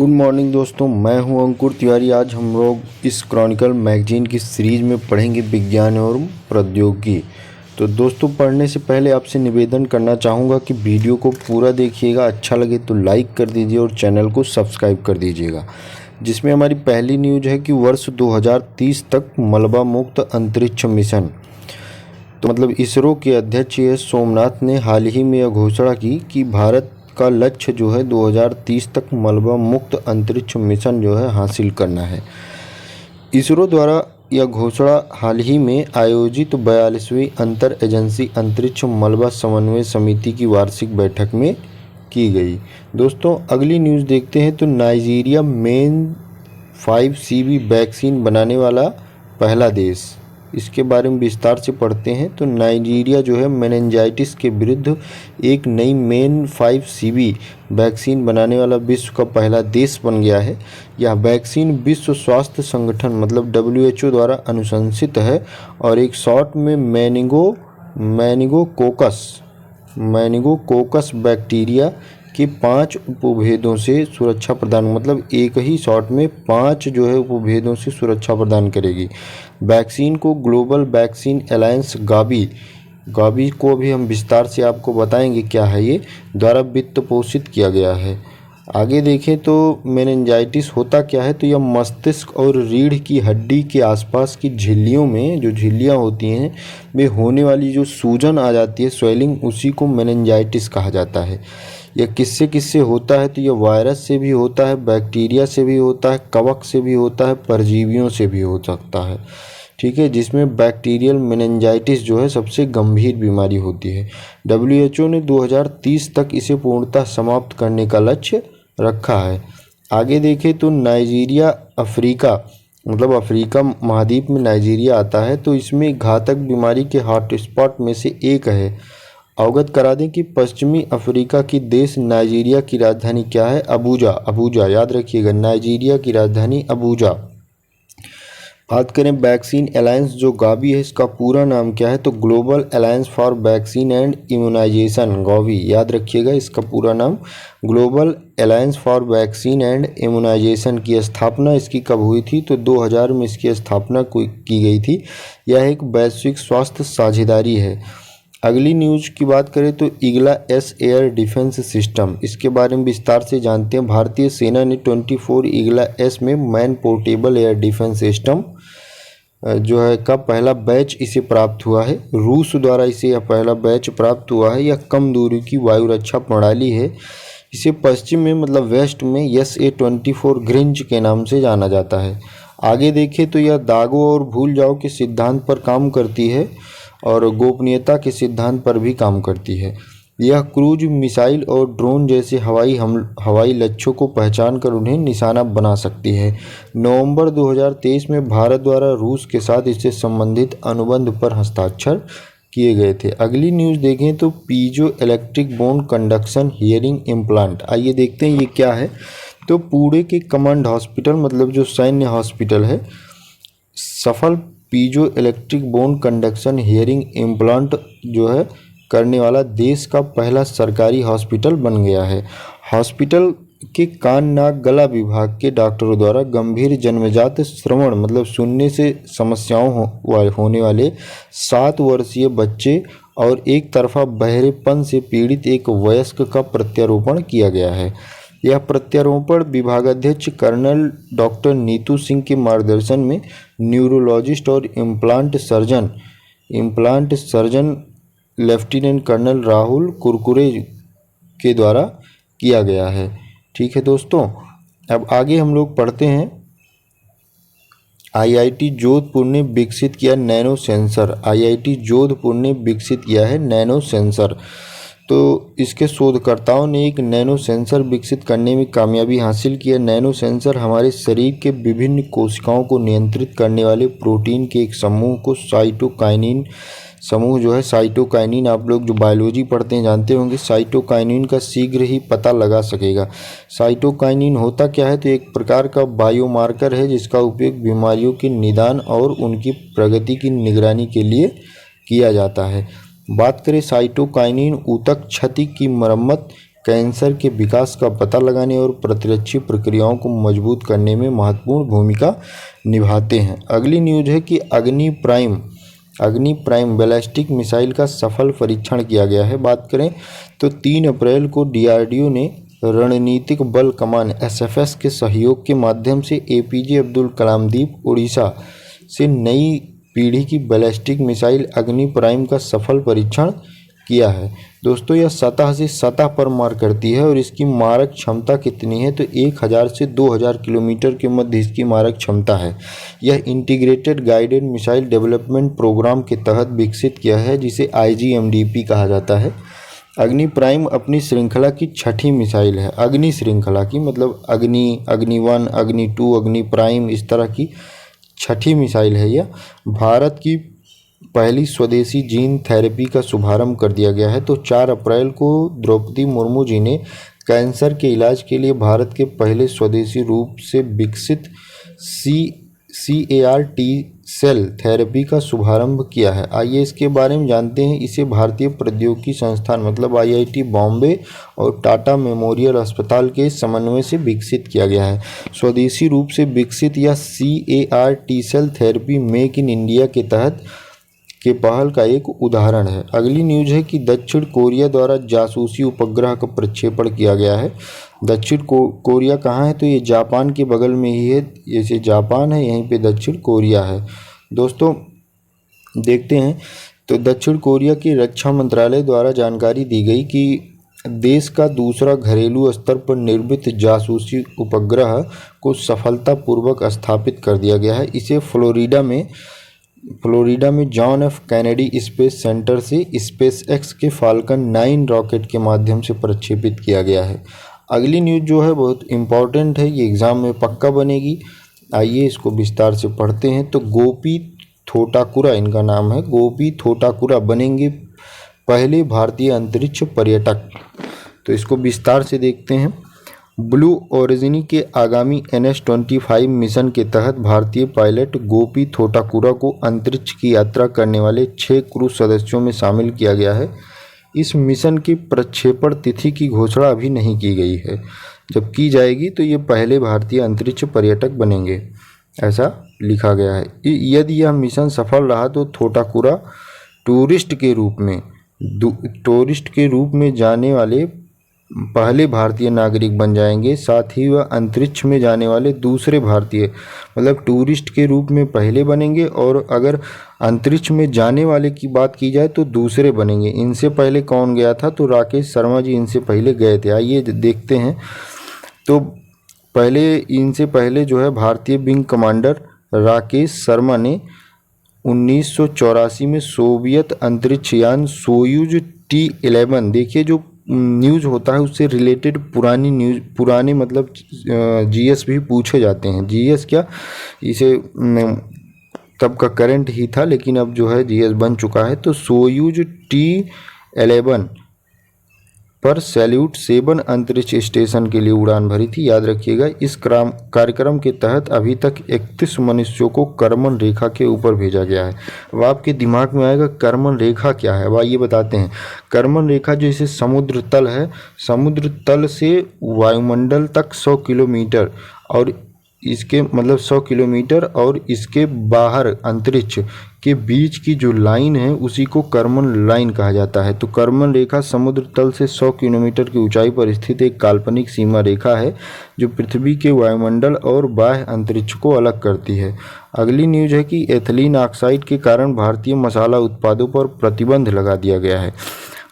Good morning दोस्तों, मैं हूं अंकुर तिवारी। आज हम लोग इस क्रॉनिकल मैगजीन की सीरीज़ में पढ़ेंगे विज्ञान और प्रौद्योगिकी। तो दोस्तों, पढ़ने से पहले आपसे निवेदन करना चाहूँगा कि वीडियो को पूरा देखिएगा, अच्छा लगे तो लाइक कर दीजिए और चैनल को सब्सक्राइब कर दीजिएगा। जिसमें हमारी पहली न्यूज़ है कि वर्ष 2030 तक मलबा मुक्त अंतरिक्ष मिशन। तो मतलब इसरो के अध्यक्ष एस सोमनाथ ने हाल ही में यह घोषणा की कि भारत का लक्ष्य जो है 2030 तक मलबा मुक्त अंतरिक्ष मिशन जो है हासिल करना है। इसरो द्वारा यह घोषणा हाल ही में आयोजित 42वीं अंतर एजेंसी अंतरिक्ष मलबा समन्वय समिति की वार्षिक बैठक में की गई। दोस्तों, अगली न्यूज़ देखते हैं। तो नाइजीरिया मेन 5CB वैक्सीन बनाने वाला पहला देश, इसके बारे में विस्तार से पढ़ते हैं। तो नाइजीरिया जो है मेनिंजाइटिस के विरुद्ध एक नई मेन 5CB वैक्सीन बनाने वाला विश्व का पहला देश बन गया है। यह वैक्सीन विश्व स्वास्थ्य संगठन मतलब WHO द्वारा अनुशंसित है और एक शॉट में मेनिंगोकोकस बैक्टीरिया के 5 उपभेदों से सुरक्षा प्रदान, मतलब एक ही शॉट में 5 जो है उपभेदों से सुरक्षा प्रदान करेगी। वैक्सीन को ग्लोबल वैक्सीन अलायंस गावी को भी हम विस्तार से आपको बताएंगे क्या है ये, द्वारा वित्त पोषित किया गया है। आगे देखें तो मेनिंजाइटिस होता क्या है। तो यह मस्तिष्क और रीढ़ की हड्डी के आसपास की झिल्लियों में जो झिल्लियाँ होती हैं वे होने वाली जो सूजन आ जाती है, स्वेलिंग, उसी को मेनिंजाइटिस कहा जाता है। यह किससे होता है। तो यह वायरस से भी होता है, बैक्टीरिया से भी होता है, कवक से भी होता है, परजीवियों से भी हो सकता है। ठीक है, जिसमें बैक्टीरियल मेनिंजाइटिस जो है सबसे गंभीर बीमारी होती है। WHO ने 2030 तक इसे पूर्णतः समाप्त करने का लक्ष्य रखा है। आगे देखें तो नाइजीरिया अफ्रीका महाद्वीप में नाइजीरिया आता है। तो इसमें घातक बीमारी के हॉटस्पॉट में से एक है। अवगत करा दें कि पश्चिमी अफ्रीका की देश नाइजीरिया की राजधानी क्या है? अबूजा, याद रखिएगा, नाइजीरिया की राजधानी अबूजा। बात करें वैक्सीन अलायंस जो गावी है, इसका पूरा नाम क्या है? तो global alliance for vaccine and immunization, Gavi, याद रखिएगा इसका पूरा नाम। Global alliance for vaccine and immunization की स्थापना इसकी कब हुई थी? तो 2000 में इसकी स्थापना की गई थी। यह एक वैश्विक स्वास्थ्य साझेदारी है। अगली न्यूज़ की बात करें तो ईगला एस एयर डिफेंस सिस्टम, इसके बारे में विस्तार से जानते हैं। भारतीय सेना ने 24 ईगला एस में man portable air defence system जो है का पहला बैच इसे प्राप्त हुआ है। रूस द्वारा इसे यह पहला बैच प्राप्त हुआ है। यह कम दूरी की वायु रक्षा प्रणाली है। इसे पश्चिम में मतलब वेस्ट में SA-24 ग्रिंच के नाम से जाना जाता है। आगे देखें तो यह दागों और भूल जाओ के सिद्धांत पर काम करती है और गोपनीयता के सिद्धांत पर भी काम करती है। यह क्रूज मिसाइल और ड्रोन जैसे हवाई लक्ष्यों को पहचान कर उन्हें निशाना बना सकती है। नवंबर 2023 में भारत द्वारा रूस के साथ इससे संबंधित अनुबंध पर हस्ताक्षर किए गए थे। अगली न्यूज़ देखें तो piezo electric bone conduction hearing implant, आइए देखते हैं ये क्या है। तो पुणे के कमांड हॉस्पिटल मतलब जो सैन्य हॉस्पिटल है, सफल piezo electric bone conduction hearing implant जो है करने वाला देश का पहला सरकारी हॉस्पिटल बन गया है। हॉस्पिटल के कान नाक गला विभाग के डॉक्टरों द्वारा गंभीर जन्मजात श्रवण मतलब सुनने से समस्याओं होने वाले 7 वर्षीय बच्चे और एक तरफा बहरेपन से पीड़ित एक वयस्क का प्रत्यारोपण किया गया है। यह प्रत्यारोपण विभागाध्यक्ष कर्नल डॉक्टर नीतू सिंह के मार्गदर्शन में न्यूरोलॉजिस्ट और implant surgeon lieutenant colonel Rahul Kurkure के द्वारा किया गया है। ठीक है दोस्तों, अब आगे हम लोग पढ़ते हैं। IIT जोधपुर ने विकसित किया नैनो सेंसर। IIT जोधपुर ने विकसित किया है नैनो सेंसर। तो इसके शोधकर्ताओं ने एक नैनो सेंसर विकसित करने में कामयाबी हासिल की है। नैनो सेंसर हमारे शरीर के विभिन्न कोशिकाओं को नियंत्रित करने वाले प्रोटीन के एक समूह को साइटोकाइनिन, आप लोग जो बायोलॉजी पढ़ते हैं जानते होंगे, साइटोकाइनिन का शीघ्र ही पता लगा सकेगा। साइटोकाइनिन होता क्या है? तो एक प्रकार का बायोमार्कर है जिसका उपयोग बीमारियों के निदान और उनकी प्रगति की निगरानी के लिए किया जाता है। बात करें साइटोकाइनिन ऊतक क्षति की मरम्मत कैंसर के विकास का पता लगाने और प्रतिरक्षी प्रक्रियाओं को मजबूत करने में महत्वपूर्ण भूमिका निभाते हैं। अगली न्यूज है कि अग्नि प्राइम बैलिस्टिक मिसाइल का सफल परीक्षण किया गया है। बात करें तो 3 अप्रैल को डीआरडीओ ने रणनीतिक बल कमान एसएफएस के सहयोग के माध्यम से एपीजे अब्दुल कलाम द्वीप उड़ीसा से नई पीढ़ी की बैलिस्टिक मिसाइल अग्नि प्राइम का सफल परीक्षण किया है। दोस्तों, यह सतह से सतह पर मार करती है और इसकी मारक क्षमता कितनी है तो 1000 से 2000 किलोमीटर के मध्य इसकी मारक क्षमता है। यह integrated guided missile development programme के तहत विकसित किया है, जिसे IGMDP कहा जाता है। अग्नि प्राइम अपनी श्रृंखला की 6ठी मिसाइल है। अग्नि श्रृंखला की मतलब अग्नि, अग्नि 1, अग्नि 2, अग्नि प्राइम, इस तरह की 6ठी मिसाइल है। यह भारत की पहली स्वदेशी जीन थेरेपी का शुभारंभ कर दिया गया है। तो 4 अप्रैल को द्रौपदी मुर्मू जी ने कैंसर के इलाज के लिए भारत के पहले स्वदेशी रूप से विकसित CAR-T सेल थेरेपी का शुभारंभ किया है। आइए इसके बारे में जानते हैं। इसे भारतीय प्रौद्योगिकी संस्थान मतलब IIT बॉम्बे और टाटा मेमोरियल अस्पताल के समन्वय से विकसित किया गया है। स्वदेशी रूप से विकसित यह CAR-T cell therapy make in India के तहत के पहल का एक उदाहरण है। अगली न्यूज है कि दक्षिण कोरिया द्वारा जासूसी उपग्रह का प्रक्षेपण किया गया है। दक्षिण कोरिया कहाँ है तो ये जापान के बगल में ही है। जैसे जापान है यहीं पे दक्षिण कोरिया है। दोस्तों देखते हैं तो दक्षिण कोरिया की रक्षा मंत्रालय द्वारा जानकारी दी गई कि देश का दूसरा घरेलू स्तर पर निर्मित जासूसी उपग्रह को सफलतापूर्वक स्थापित कर दिया गया है। इसे फ्लोरिडा में John F Kennedy space centre से SpaceX के फाल्कन 9 रॉकेट के माध्यम से प्रक्षेपित किया गया है। अगली न्यूज़ जो है बहुत इम्पॉर्टेंट है, ये एग्ज़ाम में पक्का बनेगी। आइए इसको विस्तार से पढ़ते हैं। तो गोपी थोटाकुरा इनका नाम है। गोपी थोटाकुरा बनेंगे पहले भारतीय अंतरिक्ष पर्यटक। तो इसको विस्तार से देखते हैं। ब्लू ओरिजिन के आगामी NS-25 मिशन के तहत भारतीय पायलट गोपी थोटाकुरा को अंतरिक्ष की यात्रा करने वाले 6 क्रू सदस्यों में शामिल किया गया है। इस मिशन की प्रक्षेपण तिथि की घोषणा अभी नहीं की गई है। जब की जाएगी तो ये पहले भारतीय अंतरिक्ष पर्यटक बनेंगे, ऐसा लिखा गया है। यदि यह मिशन सफल रहा तो थोटाकुरा टूरिस्ट के रूप में जाने वाले पहले भारतीय नागरिक बन जाएंगे। साथ ही वह अंतरिक्ष में जाने वाले दूसरे भारतीय मतलब टूरिस्ट के रूप में पहले बनेंगे, और अगर अंतरिक्ष में जाने वाले की बात की जाए तो दूसरे बनेंगे। इनसे पहले कौन गया था तो राकेश शर्मा जी इनसे पहले गए थे। आइए देखते हैं। तो इनसे पहले जो है भारतीय विंग कमांडर राकेश शर्मा ने 1984 में सोवियत अंतरिक्ष यान सोयूज T-11, देखिए जो न्यूज़ होता है उससे रिलेटेड पुराने मतलब GS भी पूछे जाते हैं। GS क्या, इसे तब का करंट ही था लेकिन अब जो है GS बन चुका है। तो सोयूज T-11 पर सैल्यूट 7 अंतरिक्ष स्टेशन के लिए उड़ान भरी थी। याद रखिएगा, इस कार्यक्रम के तहत अभी तक 31 मनुष्यों को करमन रेखा के ऊपर भेजा गया है। अब आपके दिमाग में आएगा करमन रेखा क्या है। अब आइए बताते हैं। करमन रेखा जैसे समुद्र तल है, समुद्र तल से वायुमंडल तक 100 किलोमीटर और इसके मतलब 100 किलोमीटर और इसके बाहर अंतरिक्ष के बीच की जो लाइन है उसी को करमन लाइन कहा जाता है। तो करमन रेखा समुद्र तल से 100 किलोमीटर की ऊंचाई पर स्थित एक काल्पनिक सीमा रेखा है जो पृथ्वी के वायुमंडल और बाह्य अंतरिक्ष को अलग करती है। अगली न्यूज है कि एथिलीन ऑक्साइड के कारण भारतीय मसाला उत्पादों पर प्रतिबंध लगा दिया गया है।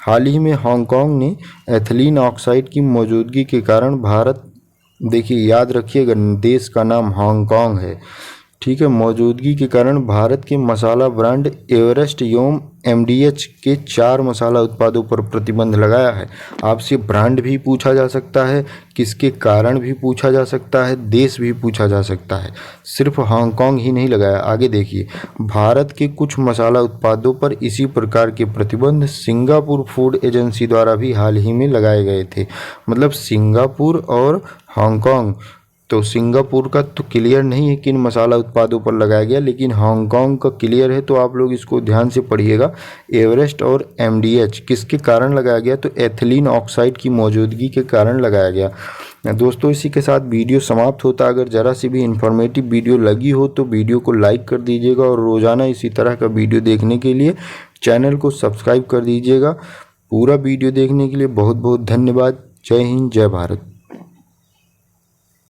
हाल ही में हांगकांग ने एथिलीन ऑक्साइड की मौजूदगी के कारण देखिए याद रखिएगा देश का नाम हांगकांग है, ठीक है। मौजूदगी के कारण भारत के मसाला ब्रांड एवरेस्ट एवं MDH के 4 मसाला उत्पादों पर प्रतिबंध लगाया है। आपसे ब्रांड भी पूछा जा सकता है, किसके कारण भी पूछा जा सकता है, देश भी पूछा जा सकता है। सिर्फ हांगकांग ही नहीं लगाया। आगे देखिए, भारत के कुछ मसाला उत्पादों पर इसी प्रकार के प्रतिबंध सिंगापुर फूड एजेंसी द्वारा भी हाल ही में लगाए गए थे। मतलब सिंगापुर और हांगकांग तो सिंगापुर का तो क्लियर नहीं है किन मसाला उत्पादों पर लगाया गया, लेकिन हांगकांग का क्लियर है, तो आप लोग इसको ध्यान से पढ़िएगा। एवरेस्ट और एमडीएच किसके कारण लगाया गया, तो एथिलीन ऑक्साइड की मौजूदगी के कारण लगाया गया। दोस्तों इसी के साथ वीडियो समाप्त होता। अगर ज़रा सी भी इंफॉर्मेटिव वीडियो लगी हो तो वीडियो को लाइक कर दीजिएगा, और रोज़ाना इसी तरह का वीडियो देखने के लिए चैनल को सब्सक्राइब कर दीजिएगा। पूरा वीडियो देखने के लिए बहुत बहुत धन्यवाद। जय हिंद, जय भारत।